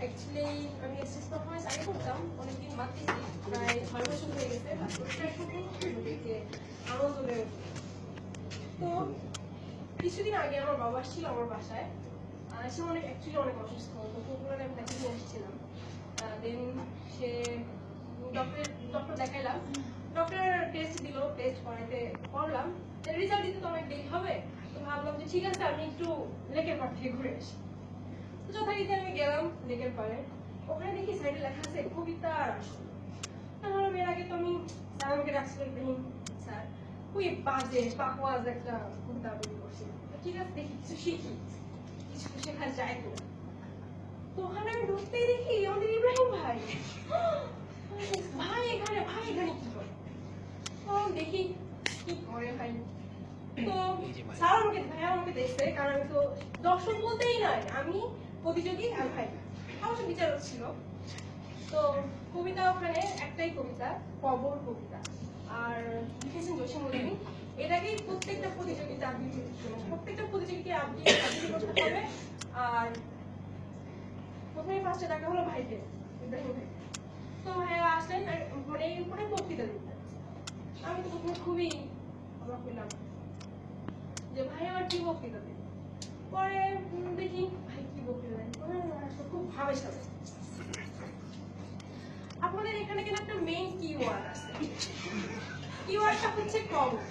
Actually আমি stage performance আগে করতাম, অনেকদিন বাদ দিয়েছি, প্রায় 6 বছর হয়ে গেছে। আনন্দ নেই। তো কিছুদিন আগে আমার বাবা আসছিল আমার বাসায়। সে অনেক অসুস্থ, তো আমি তাকে নিয়ে আসছিলাম। দেন সে ডক্টর দেখাইলাম, ডক্টর টেস্ট দিল, টেস্ট করলাম, রেজাল্ট দিতে তো অনেক দেরি হবে। তো ভাবলাম যে ঠিক আছে আমি একটু লেকের পাড় থেকে ঘুরে আসি। তো যথারীতি আমি গেলাম লেকের পাড়ে। ওখানে দেখি সাইডে লেখা আছে কবিতা আর আসন। ভাবলাম এর আগে তো আমি স্যার আমাকে রাখছিল স্যার ওই বাজে পাকওয়াজ একটা কবিতা আবৃত্তি করছি। ঠিক আছে দেখি কিছু শিখি, কিছু শেখা যায় তো। তো ওখানে আমি ঢুকতেই দেখি আমাদের ইব্রাহিম ভাই এখানে কি করে? তো দেখি কি করে ভাই। তো স্যার আমাকে দেখছে, কারণ আমি তো দর্শক বলতেই নয়, আমি প্রতিযোগী আর ভাই অবশ্য বিচারক ছিল। তো কবিতা ওখানে একটাই কবিতা, কবর কবিতা, আর লিখেছেন জসিমউদ্দিন। এটাকেই প্রত্যেকটা প্রতিযোগিতা আবৃত্তি করতে হবে। আর প্রথমে ফার্স্টে দেখা হলো ভাইকে, ইব্রাহিম ভাই। তো ভাইয়া আসলেন মানে এই উপরে বক্তৃতা দিতে। আমি তো প্রথমে খুবই অবাক হইলাম যে ভাই আমার কি বক্তৃতা দেবে। পরে দেখি ভাই কি বক্তৃতা দেয়, খুব ভাবে সাবে। আপনাদের এখানে কিন্তু একটা মেইন কিওয়ার্ড আছে, কিওয়ার্ডটা হচ্ছে কবর।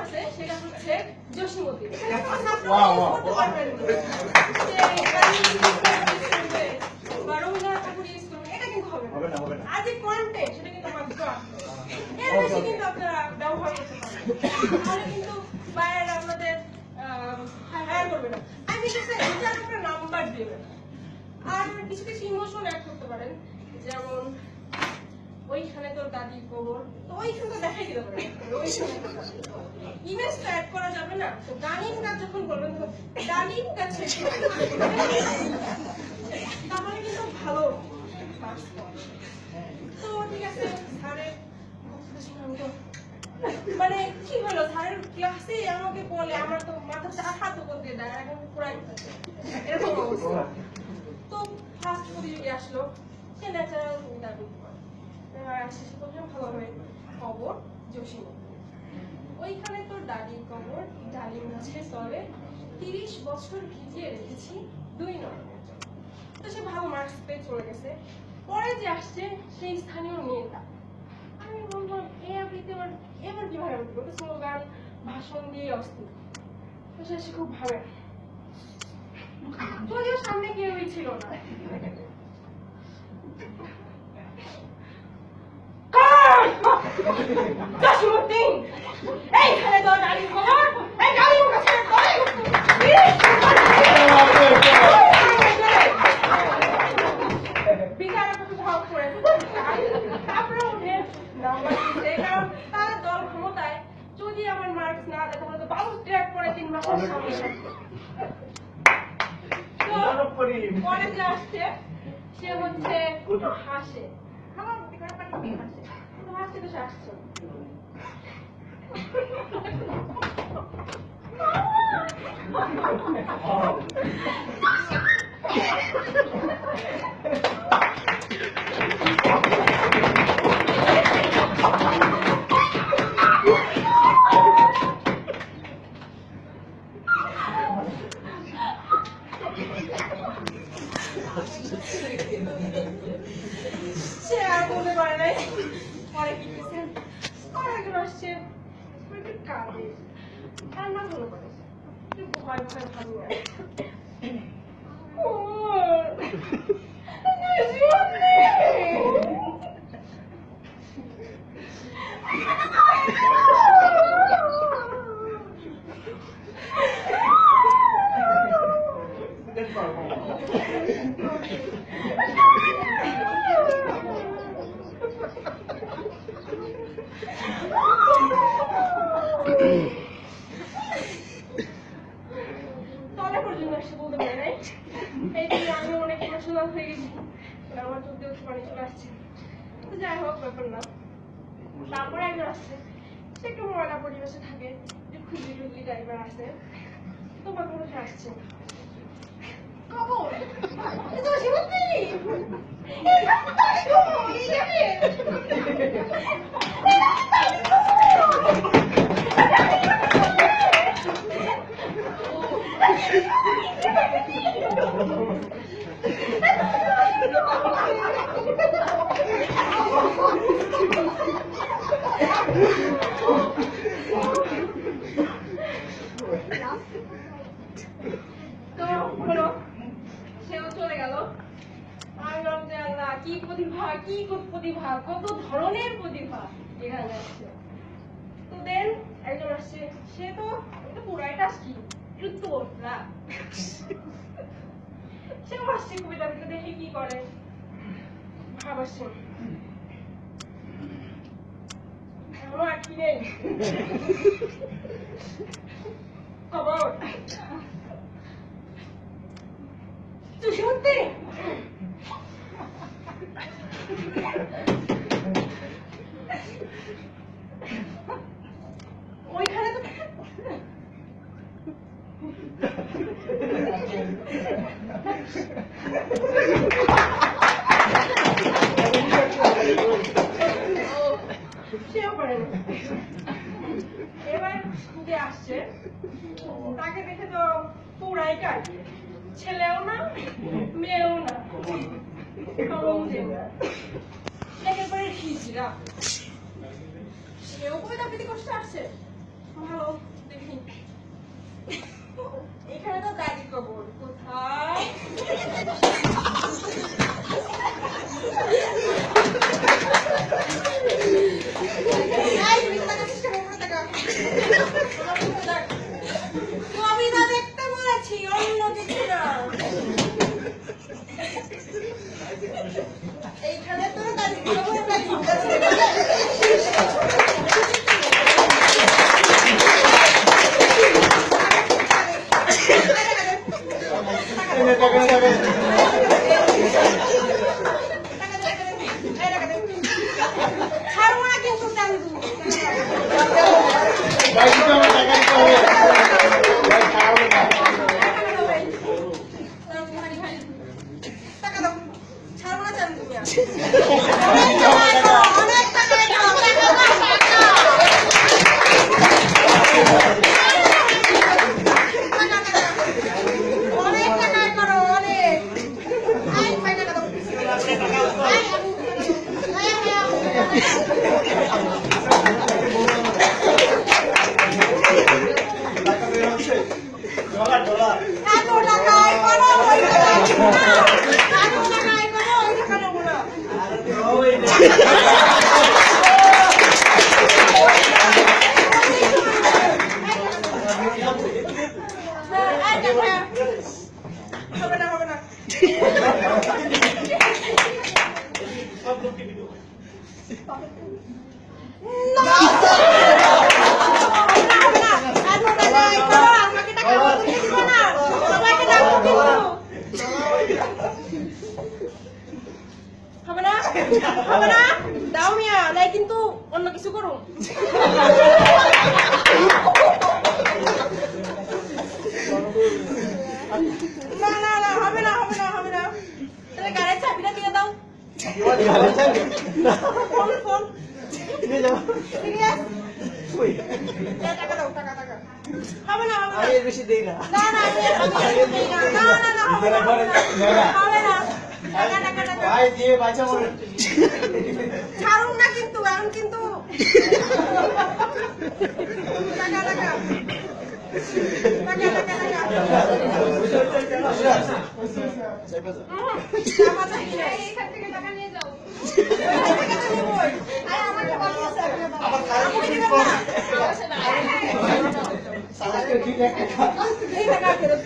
আছে সেটা হচ্ছে জসিমউদ্দিন। রবীন্দ্রনাথ ঠাকুর ইউজ করবেন, এটা কিন্তু হবে না। আর যে কন্টেন্ট সেটা কিন্তু মাত্র এর বেশি কিন্তু আপনারা ব্যবহার করতে পারেন, তাহলে কিন্তু বাইরে আপনাদের হায়ার করবে না। আমি কিন্তু আপনারা নাম্বার দেবেন, আর কিছু কিছু ইমোশন অ্যাড করতে পারেন, যেমন ওইখানে তোর দাদির কবর, তো ওইখানে তো দেখাই দিতে পারেন, ইমেজ তো অ্যাড করা যাবে না। তো ডালিম গাছ যখন বলবেন তো ডালিম গাছে, তাহলে কিন্তু ভালো। তো ঠিক আছে, স্যারের মানে কি হলো, স্যারের ক্লাসে আমাকে বলে, আমার তো মাথা হাত করতে দেয়, এখন পুরাই এরকম অবস্থা। তো ফার্স্ট প্রতিযোগী আসলো, সে ন্যাচারাল কবিতা আবৃত্তি করে, শেষ পর্যন্ত ভালোভাবে কবর জসিমউদ্দিন। ওইখানে তোর দাদির কবর ডালিম গাছের তলে, 30 বছর ভিজিয়ে রেখেছি 2 নয়নের জন্য। তো সে ভালো মার্কস পেয়ে চলে গেছে। পরে যে আসছে সেই স্থানীয় মেয়েটা, আমি বললাম এই আবৃত্তি এবার কিভাবে আবৃত্তি করতে, স্লোগান ভাষণ দিয়ে অস্থির। তো সে খুব ভাবে, যদিও সামনে কেউই ছিল না। জসিমউদ্দিন এইখানে তো ডালিম কবর, এই ডালিম গাছের তলে বিচারক ভাব করে তারপরে উঠে নাম্বার দিতে, কারণ তার দল ক্ষমতায়। যদি আমার মার্কস না দেয় তাহলে তো বাবু ট্র্যাক করে 3 মাসের সামনে। পরে যে আসছে সে হচ্ছে হাসে, আমার হাসে, হাসছে তো সে আসছে। সে আর বলতে পারে নাই। পরে কি করছেন, একজন আসছে কাঁদে, কান্না ভালো করে, ভয় ভয় ভালো আমি অনেক ইমোশনাল হয়ে গেছি, আমার চোখ দিয়ে পানি চলে আসছে। যাই হোক, ব্যাপার না। তারপরে একজন আসছে, সে একটু ময়লা পরিবেশে থাকে, খুবই টাইপের আসে, তোমার কোনো আসছে কবর তো হলো সেও চলে গেল। আমি ভাবলাম যে আল্লাহ কি প্রতিভা, কি প্রতিভা, কত ধরনের প্রতিভা এখানে আসছে। তো দেন একজন আসছে, সে তো পুরাই টাস্কি, একটু তোতলা। সেও আসছে কবিতাকে দেখে কি করে ভাব আসছে, এখনো আটকি নেই খবর। তুই সত্যি ওইখানে তো সেও করে না। এবার যে আসছে তাকে দেখে তো পুরাই কাট, ছেলেও না মেয়েও না, একেবারে হিজড়া। সেও কবিতা আবৃত্তি করতে আসছে, ভালো দেখি। এখানে তো দাদি কবর কোথায়? কবিতা দেখতে বলেছি, অন্য কিছু না। এইখানে তো দাদি কবর হবে না, দাও মিয়া, নাই কিন্তু অন্য কিছু করুন। না না না, হবে না হবে না হবে না, তাহলে গাড়ির চাবিটা দিয়ে দাও। ফোন ফোন টাকা দাও, টাকা টাকা। হবে না হবে না, বেশি দেই না। না না না না না, হবে না হবে না, টাকা টাকা টাকা ভাই দিয়ে বাঁচা মনে ছাড়ুন না কিন্তু এখন কিন্তু টাকা টাকা টাকা টাকা টাকা এখান থেকে টাকা নিয়ে যাও। আমাকে বলছে আবার টাকা ফেরত